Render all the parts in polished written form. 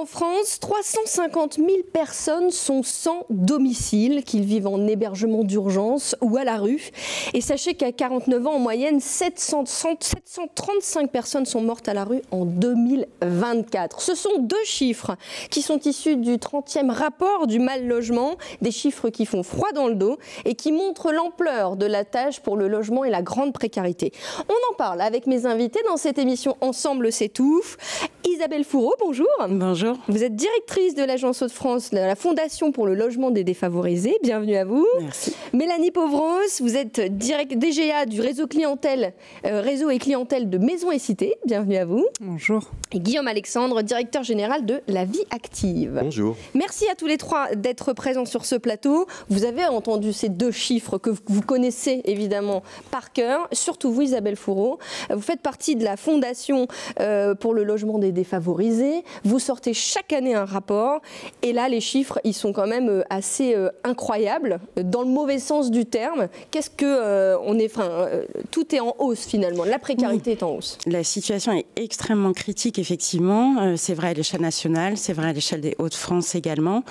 En France, 350 000 personnes sont sans domicile, qu'ils vivent en hébergement d'urgence ou à la rue. Et sachez qu'à 49 ans, en moyenne, 735 personnes sont mortes à la rue en 2024. Ce sont deux chiffres qui sont issus du 30e rapport du mal logement, des chiffres qui font froid dans le dos et qui montrent l'ampleur de la tâche pour le logement et la grande précarité. On en parle avec mes invités dans cette émission Ensemble s'étouffe. Isabelle Fourreau, bonjour. Bonjour. Vous êtes directrice de l'Agence Hauts-de-France, de la Fondation pour le logement des défavorisés. Bienvenue à vous. Merci. Mélanie Pauvros, vous êtes DGA du réseau et clientèle de Maisons et Cités. Bienvenue à vous. Bonjour. Et Guillaume Alexandre, directeur général de La Vie Active. Bonjour. Merci à tous les trois d'être présents sur ce plateau. Vous avez entendu ces deux chiffres que vous connaissez évidemment par cœur. Surtout vous, Isabelle Fourreau. Vous faites partie de la Fondation pour le logement des défavorisés. Vous sortez chaque année un rapport. Et là, les chiffres, ils sont quand même assez incroyables, dans le mauvais sens du terme. Qu'est-ce que tout est en hausse finalement. La précarité est en hausse. La situation est extrêmement critique, effectivement. C'est vrai à l'échelle nationale, c'est vrai à l'échelle des Hauts-de-France également.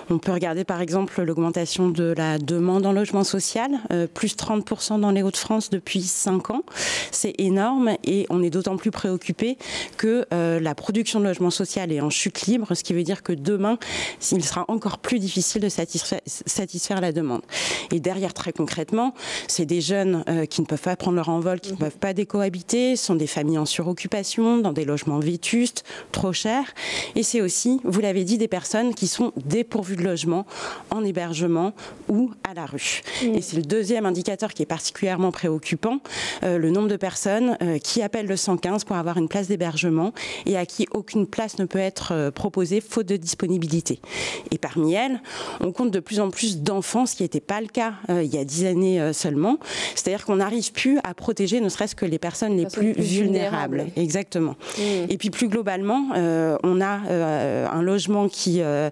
On peut regarder par exemple l'augmentation de la demande en logement social, plus 30% dans les Hauts-de-France depuis 5 ans. C'est énorme et on est d'autant plus préoccupé que la production de logement social est en chute libre, ce qui veut dire que demain, il sera encore plus difficile de satisfaire la demande. Et derrière, très concrètement, c'est des jeunes qui ne peuvent pas prendre leur envol, qui ne peuvent pas décohabiter, ce sont des familles en suroccupation, dans des logements vétustes, trop chers. Et c'est aussi, vous l'avez dit, des personnes qui sont dépourvues de logement, en hébergement ou à la rue. Et c'est le deuxième indicateur qui est particulièrement préoccupant, le nombre de personnes qui appellent le 115 pour avoir une place d'hébergement et à qui aucune place ne peut être proposée faute de disponibilité. Et parmi elles, on compte de plus en plus d'enfants, ce qui n'était pas le cas il y a 10 années seulement. C'est-à-dire qu'on n'arrive plus à protéger ne serait-ce que les personnes les plus vulnérables. Exactement. Et puis plus globalement, on a un logement qui est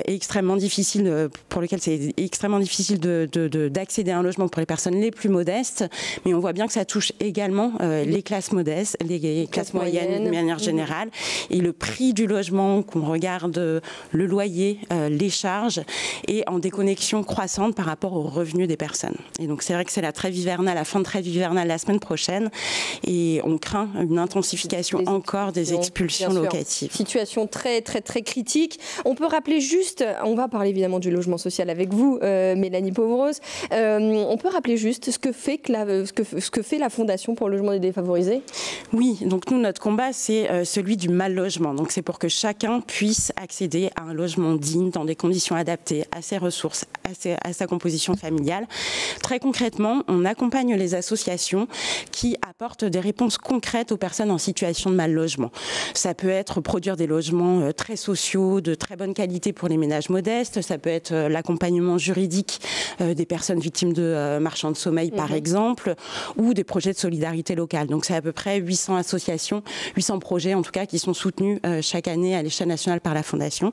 extrêmement difficile, pour lequel c'est extrêmement difficile d'accéder à un logement pour les personnes les plus modestes, mais on voit bien que ça touche également les classes modestes, les classes moyennes de manière générale, et le prix du logement, qu'on regarde le loyer, les charges, est en déconnexion croissante par rapport aux revenus des personnes. Et donc c'est vrai que c'est la trêve hivernale, la fin de trêve hivernale la semaine prochaine, et on craint une intensification encore des expulsions locatives. Situation très critique. On peut rappeler juste, on va parler évidemment du logement social avec vous, Mélanie Pauvros, on peut rappeler juste ce que fait la Fondation pour le logement des défavorisés? Oui, donc nous, notre combat, c'est celui du mal logement. Donc c'est pour que chacun puisse accéder à un logement digne, dans des conditions adaptées à ses ressources, à sa composition familiale. Très concrètement, on accompagne les associations qui apportent des réponses concrètes aux personnes en situation de mal logement. Ça peut être produire des logements très sociaux, de très bonne qualité pour les ménages modestes. Ça peut être l'accompagnement juridique des personnes victimes de marchands de sommeil, par exemple, ou des projets de solidarité locale. Donc c'est à peu près 800 associations, 800 projets en tout cas, qui sont soutenus chaque année à l'échelle nationale par la Fondation.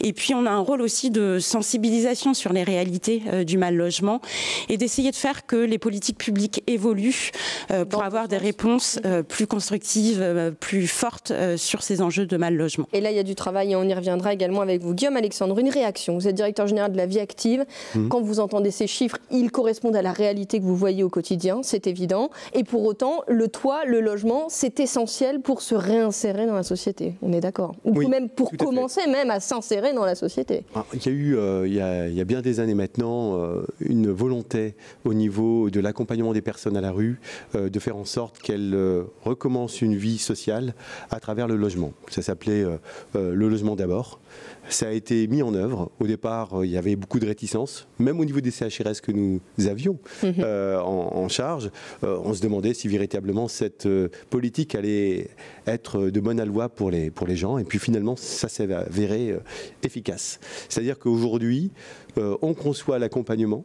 Et puis on a un rôle aussi de sensibilisation sur les réalités du mal logement et d'essayer de faire que les politiques publiques évoluent pour avoir des réponses plus constructives, plus fortes sur ces enjeux de mal logement. Et là, il y a du travail et on y reviendra également avec vous. Guillaume Alexandre, une réaction. Vous êtes directeur général de La Vie Active. Quand vous entendez ces chiffres, ils correspondent à la réalité que vous voyez au quotidien, c'est évident. Et pour autant, le toit, le logement, c'est essentiel pour se réinsérer dans la société. On est d'accord? Ou même pour commencer à s'insérer dans la société. Il y a eu, il y a bien des années maintenant, une volonté au niveau de l'accompagnement des personnes à la rue de faire en sorte qu'elles recommencent une vie sociale à travers le logement. Ça s'appelait le logement d'abord. Ça a été mis en œuvre. Au départ, il y avait beaucoup de réticences, même au niveau des CHRS que nous avions en charge. On se demandait si véritablement cette politique allait être de bonne aloi pour les gens. Et puis finalement, ça s'est avéré efficace. C'est-à-dire qu'aujourd'hui, on conçoit l'accompagnement.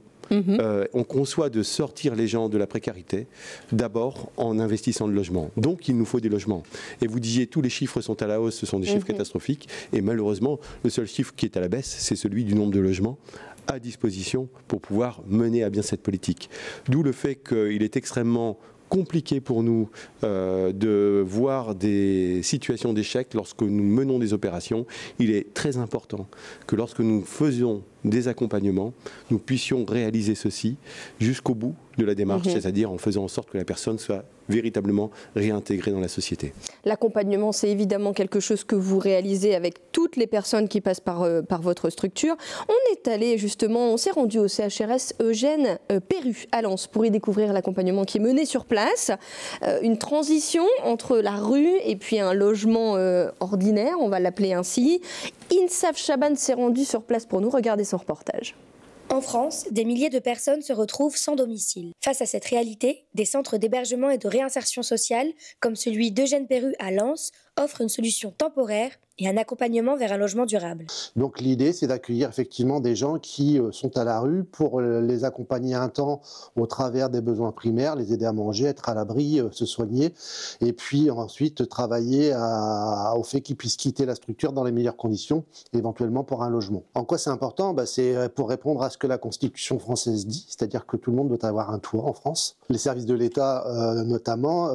On conçoit de sortir les gens de la précarité, d'abord en investissant le logement. Donc il nous faut des logements. Et vous disiez, tous les chiffres sont à la hausse, ce sont des chiffres catastrophiques. Et malheureusement, le seul chiffre qui est à la baisse, c'est celui du nombre de logements à disposition pour pouvoir mener à bien cette politique. D'où le fait qu'il est extrêmement compliqué pour nous de voir des situations d'échec lorsque nous menons des opérations. Il est très important que lorsque nous faisons des accompagnements, nous puissions réaliser ceci jusqu'au bout de la démarche, c'est-à-dire en faisant en sorte que la personne soit véritablement réintégrée dans la société. L'accompagnement, c'est évidemment quelque chose que vous réalisez avec toutes les personnes qui passent par votre structure. On s'est rendu au CHRS Eugène Perru à Lens pour y découvrir l'accompagnement qui est mené sur place. Une transition entre la rue et puis un logement ordinaire, on va l'appeler ainsi. Insaf Chaban s'est rendu sur place pour nous. Regarder son reportage. En France, des milliers de personnes se retrouvent sans domicile. Face à cette réalité, des centres d'hébergement et de réinsertion sociale, comme celui d'Eugène Perru à Lens, offrent une solution temporaire et un accompagnement vers un logement durable. Donc l'idée, c'est d'accueillir effectivement des gens qui sont à la rue pour les accompagner un temps au travers des besoins primaires, les aider à manger, être à l'abri, se soigner, et puis ensuite travailler au fait qu'ils puissent quitter la structure dans les meilleures conditions, éventuellement pour un logement. En quoi c'est important ? C'est pour répondre à ce que la Constitution française dit, c'est-à-dire que tout le monde doit avoir un toit en France. Les services de l'État, notamment,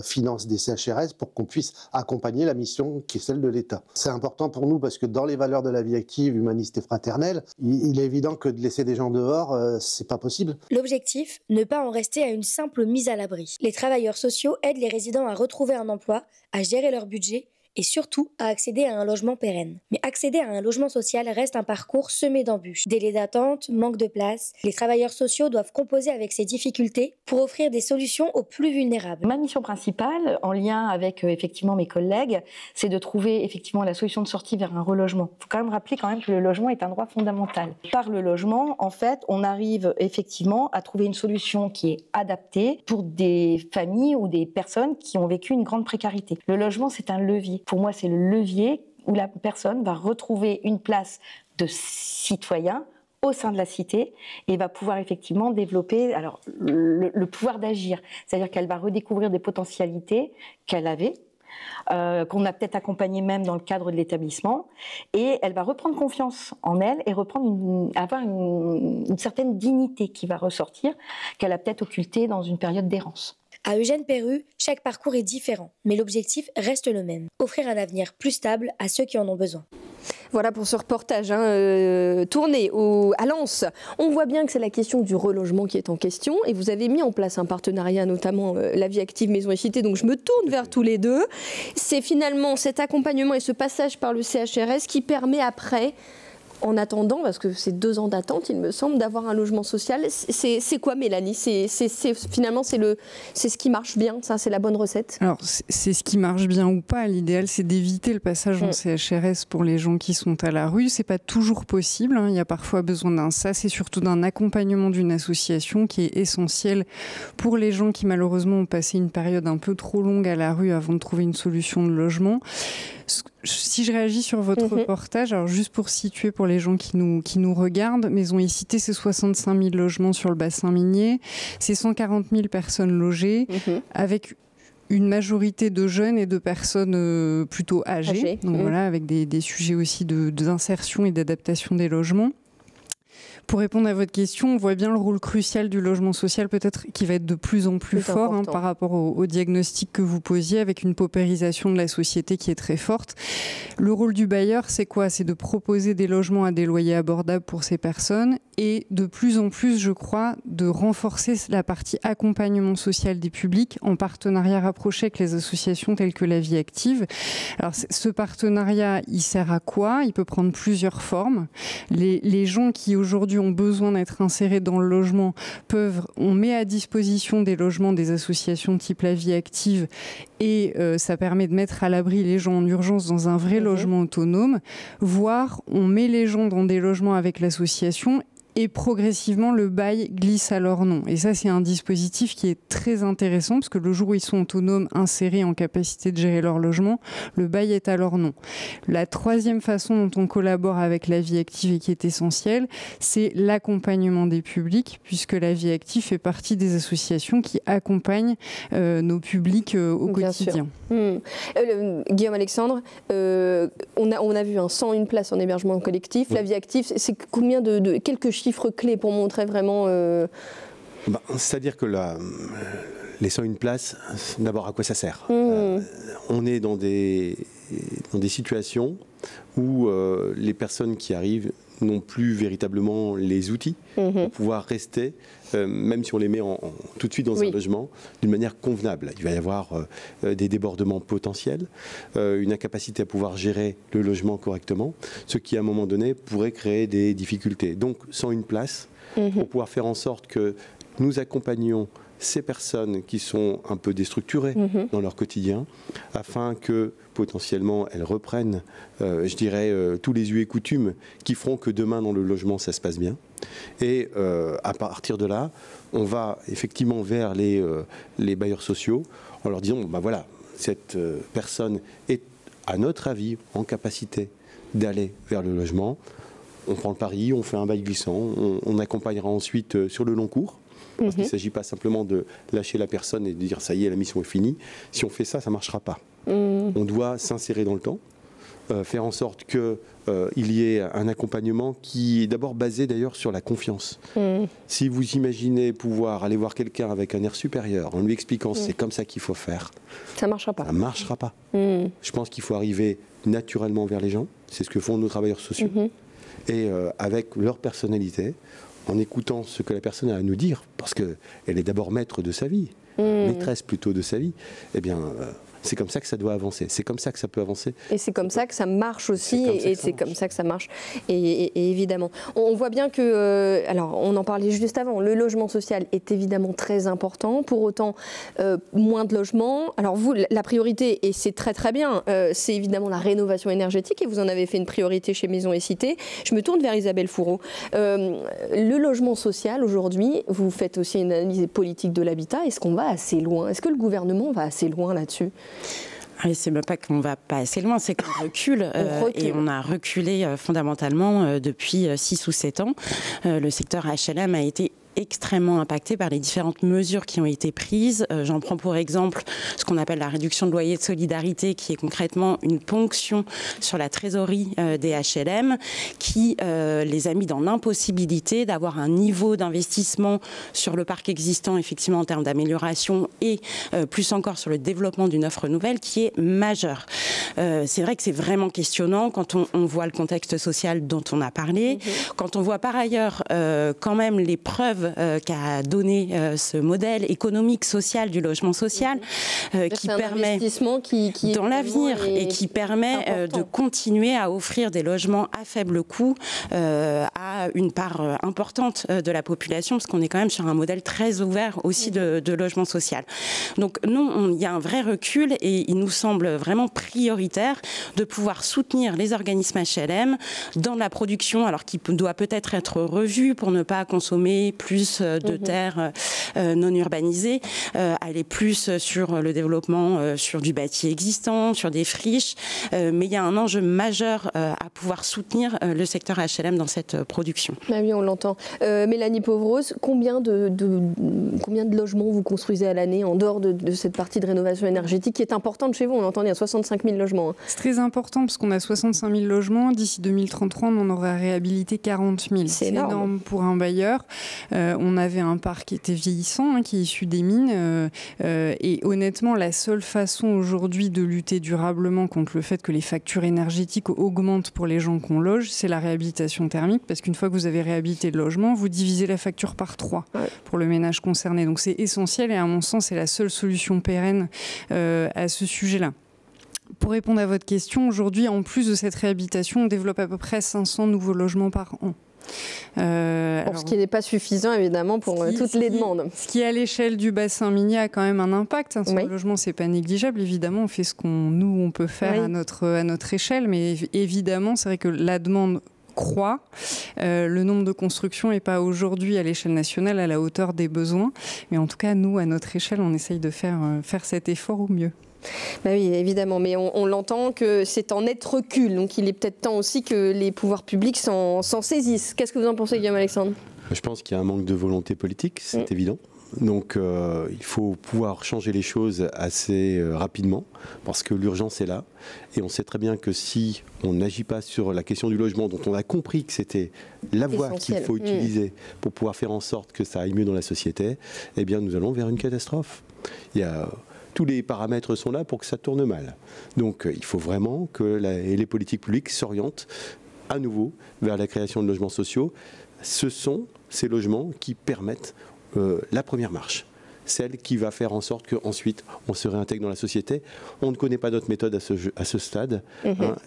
financent des CHRS pour qu'on puisse accompagner la mission qui est celle de l'État. C'est important pour nous parce que dans les valeurs de la vie active, humaniste et fraternelle, il est évident que de laisser des gens dehors, c'est pas possible. L'objectif, ne pas en rester à une simple mise à l'abri. Les travailleurs sociaux aident les résidents à retrouver un emploi, à gérer leur budget et surtout à accéder à un logement pérenne. Mais accéder à un logement social reste un parcours semé d'embûches. Délais d'attente, manque de place. Les travailleurs sociaux doivent composer avec ces difficultés pour offrir des solutions aux plus vulnérables. Ma mission principale, en lien avec effectivement mes collègues, c'est de trouver effectivement la solution de sortie vers un relogement. Il faut quand même rappeler que le logement est un droit fondamental. Par le logement, en fait, on arrive effectivement à trouver une solution qui est adaptée pour des familles ou des personnes qui ont vécu une grande précarité. Le logement, c'est un levier. Pour moi, c'est le levier où la personne va retrouver une place de citoyen au sein de la cité et va pouvoir effectivement développer le pouvoir d'agir. C'est-à-dire qu'elle va redécouvrir des potentialités qu'elle avait, qu'on a peut-être accompagné même dans le cadre de l'établissement, et elle va reprendre confiance en elle et avoir une certaine dignité qui va ressortir, qu'elle a peut-être occultée dans une période d'errance. À Eugène Perru, chaque parcours est différent, mais l'objectif reste le même, offrir un avenir plus stable à ceux qui en ont besoin. Voilà pour ce reportage tourné à Lens. On voit bien que c'est la question du relogement qui est en question et vous avez mis en place un partenariat, notamment la Vie Active Maison et Cité, donc je me tourne vers tous les deux. C'est finalement cet accompagnement et ce passage par le CHRS qui permet après, en attendant, parce que c'est 2 ans d'attente, il me semble, d'avoir un logement social. C'est quoi, Mélanie ? Finalement, c'est ce qui marche bien, ça, c'est la bonne recette ? Alors, c'est ce qui marche bien ou pas. L'idéal, c'est d'éviter le passage en CHRS pour les gens qui sont à la rue. C'est pas toujours possible, hein. Il y a parfois besoin d'un SAS et surtout d'un accompagnement d'une association qui est essentiel pour les gens qui, malheureusement, ont passé une période un peu trop longue à la rue avant de trouver une solution de logement. Si je réagis sur votre reportage, alors juste pour situer pour les gens qui nous regardent, Maison et Cité, c'est 65 000 logements sur le bassin minier, c'est 140 000 personnes logées, avec une majorité de jeunes et de personnes plutôt âgées. Donc voilà, avec des sujets aussi d'insertion et d'adaptation des logements. Pour répondre à votre question, on voit bien le rôle crucial du logement social, peut-être qui va être de plus en plus fort par rapport au diagnostic que vous posiez, avec une paupérisation de la société qui est très forte. Le rôle du bailleur, c'est quoi ? C'est de proposer des logements à des loyers abordables pour ces personnes et de plus en plus, je crois, de renforcer la partie accompagnement social des publics en partenariat rapproché avec les associations telles que la Vie Active. Alors, ce partenariat, il sert à quoi ? Il peut prendre plusieurs formes. Les gens qui aujourd'hui ont besoin d'être insérés dans le logement on met à disposition des logements des associations type la Vie Active et ça permet de mettre à l'abri les gens en urgence dans un vrai logement autonome, voire on met les gens dans des logements avec l'association et progressivement le bail glisse à leur nom. Et ça, c'est un dispositif qui est très intéressant parce que le jour où ils sont autonomes, insérés, en capacité de gérer leur logement, le bail est à leur nom. La troisième façon dont on collabore avec la Vie Active et qui est essentielle, c'est l'accompagnement des publics, puisque la Vie Active fait partie des associations qui accompagnent nos publics au quotidien. Guillaume Alexandre, on a vu 101 places en hébergement collectif. La Vie Active, c'est combien quelques chiffres clés pour montrer vraiment C'est-à-dire que les 101 places, d'abord, à quoi ça sert? On est dans des situations où les personnes qui arrivent n'ont plus véritablement les outils pour pouvoir rester, même si on les met tout de suite dans un logement, d'une manière convenable. Il va y avoir des débordements potentiels, une incapacité à pouvoir gérer le logement correctement, ce qui, à un moment donné, pourrait créer des difficultés. Donc, 101 places, pour pouvoir faire en sorte que nous accompagnions ces personnes qui sont un peu déstructurées dans leur quotidien, afin que potentiellement elles reprennent, je dirais, tous les us et coutumes qui feront que demain dans le logement ça se passe bien. Et à partir de là, on va effectivement vers les bailleurs sociaux en leur disant, voilà, cette personne est à notre avis en capacité d'aller vers le logement. On prend le pari, on fait un bail glissant, on accompagnera ensuite sur le long cours. Parce qu'il ne s'agit pas simplement de lâcher la personne et de dire ça y est, la mission est finie. Si on fait ça, ça ne marchera pas. On doit s'insérer dans le temps, faire en sorte qu'il y ait un accompagnement qui est d'abord basé d'ailleurs sur la confiance. Si vous imaginez pouvoir aller voir quelqu'un avec un air supérieur en lui expliquant c'est comme ça qu'il faut faire, ça ne marchera pas. Ça ne marchera pas. Je pense qu'il faut arriver naturellement vers les gens. C'est ce que font nos travailleurs sociaux. Et avec leur personnalité, en écoutant ce que la personne a à nous dire, parce qu'elle est d'abord maître de sa vie, maîtresse plutôt de sa vie, eh bien, c'est comme ça que ça doit avancer, c'est comme ça que ça peut avancer. Et c'est comme ça que ça marche aussi, et c'est comme ça que ça marche. Et évidemment, on voit bien que, alors on en parlait juste avant, le logement social est évidemment très important, pour autant moins de logements. Alors vous, la priorité, et c'est très très bien, c'est évidemment la rénovation énergétique, et vous en avez fait une priorité chez Maisons et Cités. Je me tourne vers Isabelle Fourreau. Le logement social, aujourd'hui, vous faites aussi une analyse politique de l'habitat, est-ce qu'on va assez loin? Est-ce que le gouvernement va assez loin là-dessus? C'est même pas qu'on va pas assez loin, c'est qu'on recule, et on a reculé fondamentalement depuis 6 ou 7 ans. Le secteur HLM a été extrêmement impacté par les différentes mesures qui ont été prises. J'en prends pour exemple ce qu'on appelle la réduction de loyer de solidarité, qui est concrètement une ponction sur la trésorerie des HLM, qui les a mis dans l'impossibilité d'avoir un niveau d'investissement sur le parc existant, effectivement en termes d'amélioration, et plus encore sur le développement d'une offre nouvelle qui est majeure. C'est vrai que c'est vraiment questionnant quand on voit le contexte social dont on a parlé, quand on voit par ailleurs quand même les preuves qu'a donné ce modèle économique social du logement social, qui permet qui dans l'avenir et qui permet de continuer à offrir des logements à faible coût à une part importante de la population, parce qu'on est quand même sur un modèle très ouvert aussi de logement social. Donc nous, il y a un vrai recul, et il nous semble vraiment prioritaire de pouvoir soutenir les organismes HLM dans la production, alors qui doit peut-être être revue pour ne pas consommer plus de terres non urbanisées, aller plus sur le développement sur du bâti existant, sur des friches, mais il y a un enjeu majeur à pouvoir soutenir le secteur HLM dans cette production. Ah oui, on l'entend. Mélanie Pauvros, combien de logements vous construisez à l'année en dehors de cette partie de rénovation énergétique qui est importante chez vous? On entend, il y a 65 000 logements. C'est très important parce qu'on a 65 000 logements. D'ici 2033, on en aura réhabilité 40 000. C'est énorme pour un bailleur. On avait un parc qui était vieillissant, qui est issu des mines. Et honnêtement, la seule façon aujourd'hui de lutter durablement contre le fait que les factures énergétiques augmentent pour les gens qu'on loge, c'est la réhabilitation thermique. Parce qu'une fois que vous avez réhabilité le logement, vous divisez la facture par 3 pour le ménage concerné. Donc c'est essentiel, et à mon sens, c'est la seule solution pérenne à ce sujet-là. Pour répondre à votre question, aujourd'hui, en plus de cette réhabilitation, on développe à peu près 500 nouveaux logements par an. Ce qui n'est pas suffisant évidemment pour toutes les demandes. Ce qui à l'échelle du bassin minier a quand même un impact. Sur le logement, c'est pas négligeable. Évidemment, on fait ce qu'on peut faire à notre échelle, mais évidemment, c'est vrai que la demande croît. Le nombre de constructions n'est pas aujourd'hui à l'échelle nationale à la hauteur des besoins, mais en tout cas, nous, à notre échelle, on essaye de faire cet effort au mieux. Bah oui, évidemment, mais on l'entend que c'est en net recul, donc il est peut-être temps aussi que les pouvoirs publics s'en saisissent. Qu'est-ce que vous en pensez, Guillaume Alexandre ? Je pense qu'il y a un manque de volonté politique, c'est évident. Donc il faut pouvoir changer les choses assez rapidement parce que l'urgence est là. Et on sait très bien que si on n'agit pas sur la question du logement, dont on a compris que c'était la voie qu'il faut utiliser pour pouvoir faire en sorte que ça aille mieux dans la société, eh bien nous allons vers une catastrophe. Tous les paramètres sont là pour que ça tourne mal. Donc il faut vraiment que les politiques publiques s'orientent à nouveau vers la création de logements sociaux. Ce sont ces logements qui permettent la première marche, celle qui va faire en sorte qu'ensuite on se réintègre dans la société. On ne connaît pas d'autres méthodes à ce stade.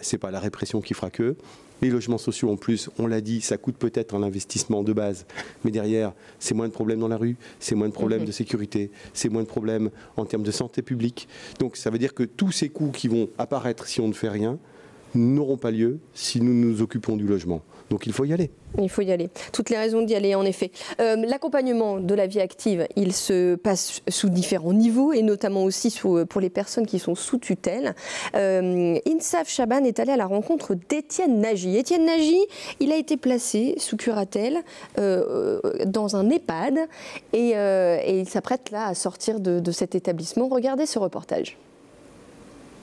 C'est pas la répression qui fera que. Les logements sociaux, en plus, on l'a dit, ça coûte peut-être un investissement de base, mais derrière, c'est moins de problèmes dans la rue, c'est moins de problèmes de sécurité, c'est moins de problèmes en termes de santé publique. Donc ça veut dire que tous ces coûts qui vont apparaître si on ne fait rien n'auront pas lieu si nous nous occupons du logement. Donc il faut y aller. Il faut y aller. Toutes les raisons d'y aller, en effet. L'accompagnement de la vie active, il se passe sous différents niveaux et notamment aussi pour les personnes qui sont sous tutelle. Insaf Chaban est allé à la rencontre d'Étienne Nagy. Étienne Nagy, il a été placé sous curatelle dans un EHPAD et il s'apprête là à sortir de cet établissement. Regardez ce reportage.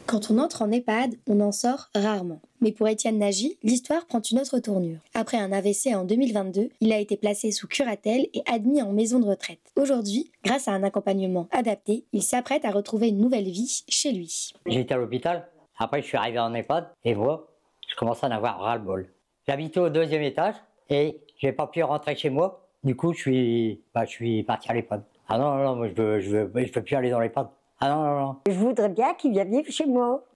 Quand on entre en EHPAD, on en sort rarement. Mais pour Étienne Nagy, l'histoire prend une autre tournure. Après un AVC en 2022, il a été placé sous curatelle et admis en maison de retraite. Aujourd'hui, grâce à un accompagnement adapté, il s'apprête à retrouver une nouvelle vie chez lui. J'étais à l'hôpital, après je suis arrivé en EHPAD et moi, je commençais à en avoir ras-le-bol. J'habitais au 2e étage et j'ai pas pu rentrer chez moi. Du coup, je suis parti à l'EHPAD. Ah non, moi je veux plus aller dans l'EHPAD. Ah non. Je voudrais bien qu'il vienne vivre chez moi.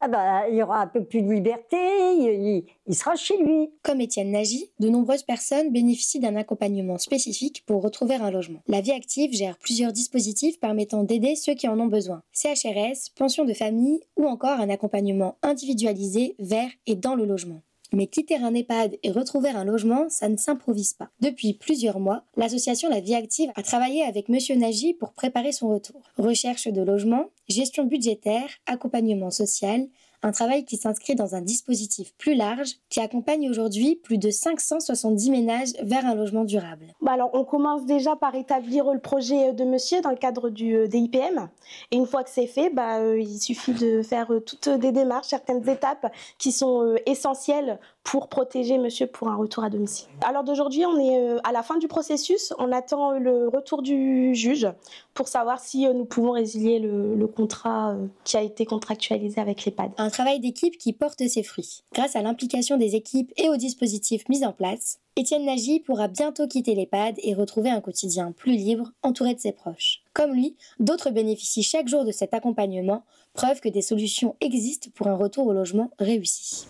Il y aura un peu plus de liberté, il sera chez lui. Comme Étienne Nagy, de nombreuses personnes bénéficient d'un accompagnement spécifique pour retrouver un logement. La Vie Active gère plusieurs dispositifs permettant d'aider ceux qui en ont besoin. CHRS, pension de famille ou encore un accompagnement individualisé vers et dans le logement. Mais quitter un EHPAD et retrouver un logement, ça ne s'improvise pas. Depuis plusieurs mois, l'association La Vie Active a travaillé avec Monsieur Nagy pour préparer son retour. Recherche de logement, gestion budgétaire, accompagnement social, un travail qui s'inscrit dans un dispositif plus large qui accompagne aujourd'hui plus de 570 ménages vers un logement durable. Alors, on commence déjà par établir le projet de monsieur dans le cadre du DIPM. Et une fois que c'est fait, il suffit de faire toutes des démarches, certaines étapes qui sont essentielles pour protéger monsieur pour un retour à domicile. Alors d'aujourd'hui, on est à la fin du processus. On attend le retour du juge pour savoir si nous pouvons résilier le contrat qui a été contractualisé avec l'EHPAD. Un travail d'équipe qui porte ses fruits. Grâce à l'implication des équipes et aux dispositifs mis en place, Étienne Nagy pourra bientôt quitter l'EHPAD et retrouver un quotidien plus libre, entouré de ses proches. Comme lui, d'autres bénéficient chaque jour de cet accompagnement, preuve que des solutions existent pour un retour au logement réussi.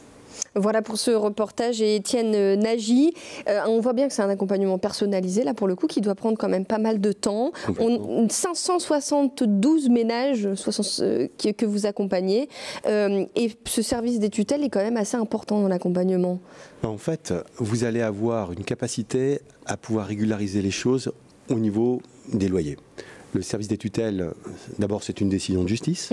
Voilà pour ce reportage et Étienne Nagy. On voit bien que c'est un accompagnement personnalisé, là pour le coup, qui doit prendre quand même pas mal de temps. 572 ménages que vous accompagnez. Et ce service des tutelles est quand même assez important dans l'accompagnement. En fait, vous allez avoir une capacité à pouvoir régulariser les choses au niveau des loyers. Le service des tutelles, d'abord, c'est une décision de justice.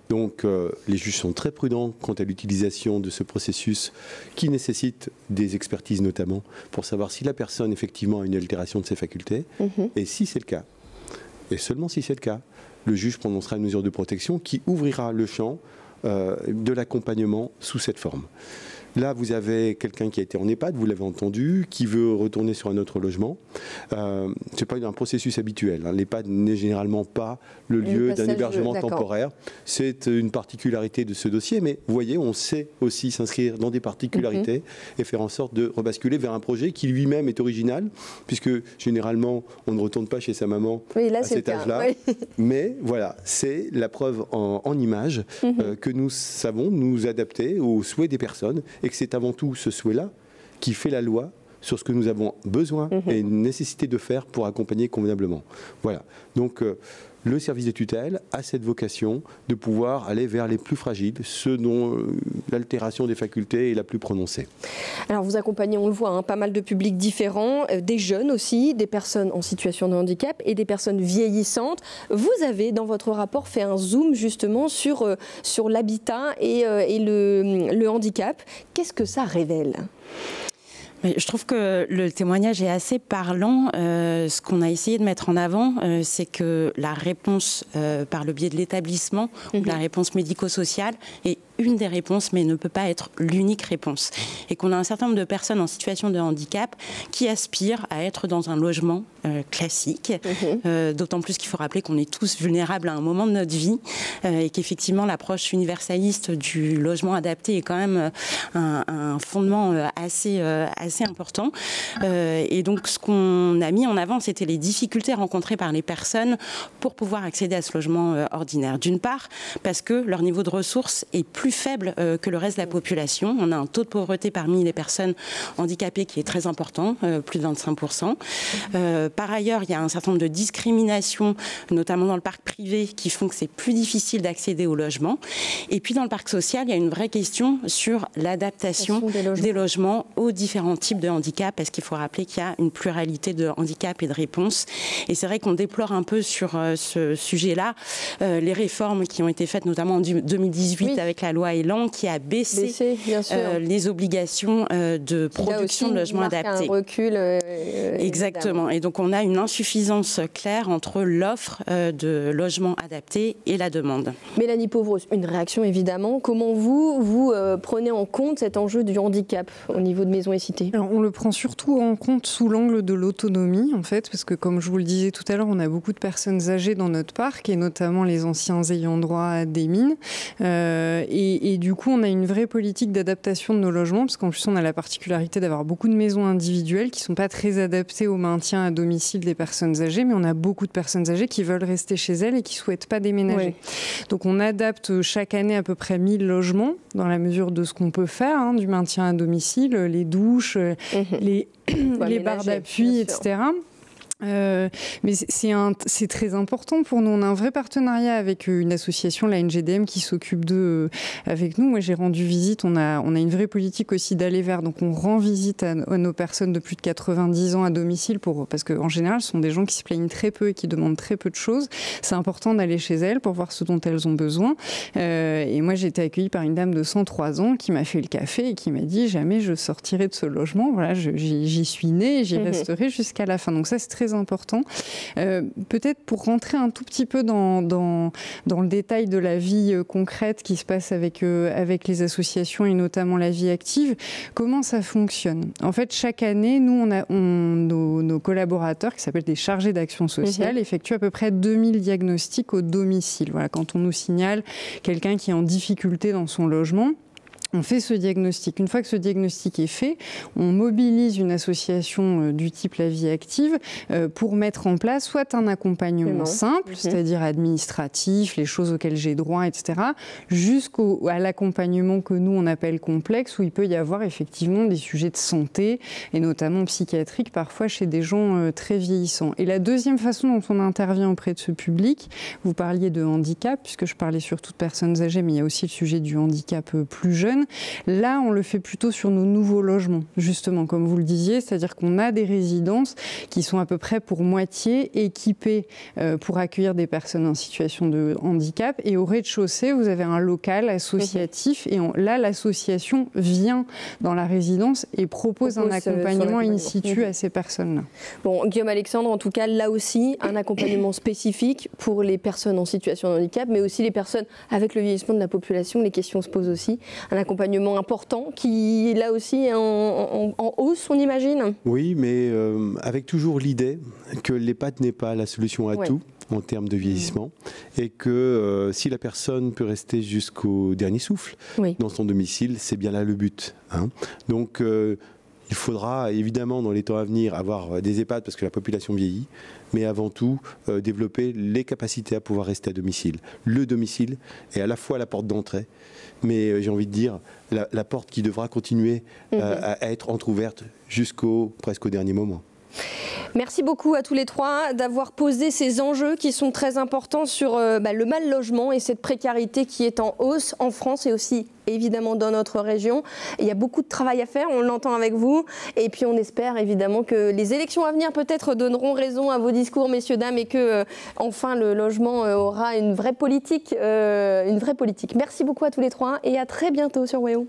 Donc, les juges sont très prudents quant à l'utilisation de ce processus qui nécessite des expertises notamment pour savoir si la personne, effectivement, a une altération de ses facultés. Et si c'est le cas, et seulement si c'est le cas, le juge prononcera une mesure de protection qui ouvrira le champ de l'accompagnement sous cette forme. Là, vous avez quelqu'un qui a été en EHPAD, vous l'avez entendu, qui veut retourner sur un autre logement. Ce n'est pas un processus habituel. L'EHPAD n'est généralement pas le lieu d'un hébergement temporaire. C'est une particularité de ce dossier, mais vous voyez, on sait aussi s'inscrire dans des particularités et faire en sorte de rebasculer vers un projet qui lui-même est original, puisque généralement, on ne retourne pas chez sa maman à cet âge-là. Mais voilà, c'est la preuve en images que nous savons nous adapter aux souhaits des personnes et que c'est avant tout ce souhait-là qui fait la loi sur ce que nous avons besoin et une nécessité de faire pour accompagner convenablement. Voilà. Donc, le service des tutelles a cette vocation de pouvoir aller vers les plus fragiles, ceux dont l'altération des facultés est la plus prononcée. Alors, vous accompagnez, on le voit, pas mal de publics différents, des jeunes aussi, des personnes en situation de handicap et des personnes vieillissantes. Vous avez, dans votre rapport, fait un zoom justement sur l'habitat et le handicap. Qu'est-ce que ça révèle ? Mais je trouve que le témoignage est assez parlant. Ce qu'on a essayé de mettre en avant, c'est que la réponse par le biais de l'établissement, ou la réponse médico-sociale, est une des réponses, mais ne peut pas être l'unique réponse. Et qu'on a un certain nombre de personnes en situation de handicap qui aspirent à être dans un logement classique. D'autant plus qu'il faut rappeler qu'on est tous vulnérables à un moment de notre vie et qu'effectivement l'approche universaliste du logement adapté est quand même un fondement assez important. Et donc ce qu'on a mis en avant, c'était les difficultés rencontrées par les personnes pour pouvoir accéder à ce logement ordinaire. D'une part, parce que leur niveau de ressources est plus faible que le reste de la population. On a un taux de pauvreté parmi les personnes handicapées qui est très important, plus de 25%. Par ailleurs, il y a un certain nombre de discriminations, notamment dans le parc privé, qui font que c'est plus difficile d'accéder au logement. Et puis dans le parc social, il y a une vraie question sur l'adaptation des logements aux différents types de handicap, parce qu'il faut rappeler qu'il y a une pluralité de handicaps et de réponses. Et c'est vrai qu'on déplore un peu sur ce sujet-là les réformes qui ont été faites, notamment en 2018 avec la loi Elan, qui a baissé les obligations de production de logements adaptés. Un recul. Exactement. Et donc on a une insuffisance claire entre l'offre de logements adaptés et la demande. Mélanie Pauvros, une réaction évidemment. Comment vous prenez en compte cet enjeu du handicap au niveau de Maisons et Cités? Alors, on le prend surtout en compte sous l'angle de l'autonomie, en fait, parce que comme je vous le disais tout à l'heure, on a beaucoup de personnes âgées dans notre parc, et notamment les anciens ayants droit des mines. Et du coup, on a une vraie politique d'adaptation de nos logements, parce qu'en plus, on a la particularité d'avoir beaucoup de maisons individuelles qui ne sont pas très adaptées au maintien à domicile des personnes âgées, mais on a beaucoup de personnes âgées qui veulent rester chez elles et qui ne souhaitent pas déménager. Donc on adapte chaque année à peu près 1000 logements, dans la mesure de ce qu'on peut faire, du maintien à domicile, les douches, les barres d'appui, etc. Mais c'est très important pour nous. On a un vrai partenariat avec une association, la NGDM, qui s'occupe d'eux avec nous. Moi, j'ai rendu visite. On a une vraie politique aussi d'aller vers. Donc, on rend visite à nos personnes de plus de 90 ans à domicile parce qu'en général, ce sont des gens qui se plaignent très peu et qui demandent très peu de choses. C'est important d'aller chez elles pour voir ce dont elles ont besoin. Et moi, j'ai été accueillie par une dame de 103 ans qui m'a fait le café et qui m'a dit jamais je sortirai de ce logement. Voilà, j'y suis née et j'y resterai jusqu'à la fin. Donc ça, c'est très important. Peut-être pour rentrer un tout petit peu dans le détail de la vie concrète qui se passe avec les associations et notamment la vie active, comment ça fonctionne? En fait, chaque année, nous, nos collaborateurs, qui s'appellent des chargés d'action sociale, effectuent à peu près 2000 diagnostics au domicile. Voilà, quand on nous signale quelqu'un qui est en difficulté dans son logement, on fait ce diagnostic. Une fois que ce diagnostic est fait, on mobilise une association du type La Vie Active pour mettre en place soit un accompagnement simple, c'est-à-dire administratif, les choses auxquelles j'ai droit, etc., jusqu'à l'accompagnement que nous, on appelle complexe, où il peut y avoir effectivement des sujets de santé, et notamment psychiatriques, parfois chez des gens très vieillissants. Et la deuxième façon dont on intervient auprès de ce public, vous parliez de handicap, puisque je parlais surtout de personnes âgées, mais il y a aussi le sujet du handicap plus jeune. Là, on le fait plutôt sur nos nouveaux logements, justement, comme vous le disiez, c'est-à-dire qu'on a des résidences qui sont à peu près pour moitié équipées pour accueillir des personnes en situation de handicap. Et au rez-de-chaussée, vous avez un local associatif. Et là, l'association vient dans la résidence et propose un accompagnement in situ à ces personnes-là. Bon, Guillaume Alexandre, en tout cas, là aussi, un accompagnement spécifique pour les personnes en situation de handicap, mais aussi les personnes avec le vieillissement de la population. Les questions se posent aussi. Un accompagnement important qui, là aussi, est en hausse, on imagine? Oui, mais avec toujours l'idée que l'EHPAD n'est pas la solution à tout en termes de vieillissement et que si la personne peut rester jusqu'au dernier souffle dans son domicile, c'est bien là le but. Donc, il faudra évidemment dans les temps à venir avoir des EHPAD parce que la population vieillit, mais avant tout développer les capacités à pouvoir rester à domicile. Le domicile est à la fois la porte d'entrée, mais j'ai envie de dire la porte qui devra continuer à être entrouverte presque au dernier moment. Merci beaucoup à tous les trois d'avoir posé ces enjeux qui sont très importants sur le mal logement et cette précarité qui est en hausse en France et aussi évidemment dans notre région. Il y a beaucoup de travail à faire, on l'entend avec vous, et puis on espère évidemment que les élections à venir peut-être donneront raison à vos discours, messieurs, dames, et que enfin le logement aura une vraie politique. Merci beaucoup à tous les trois et à très bientôt sur WEO.